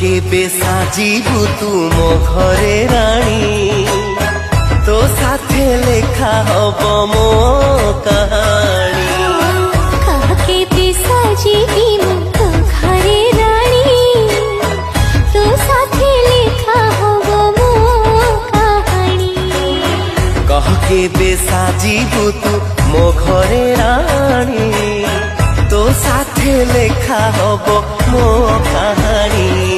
केबे साजिबु तू मो घरे राणी तो साथे लेखा हब मो कहानी कह केबे साजिबी मो घरे राणी तो साथे लेखा हब मो कहानी कह केबे साजिबु तू मो घरे राणी तो साथे लेखा हब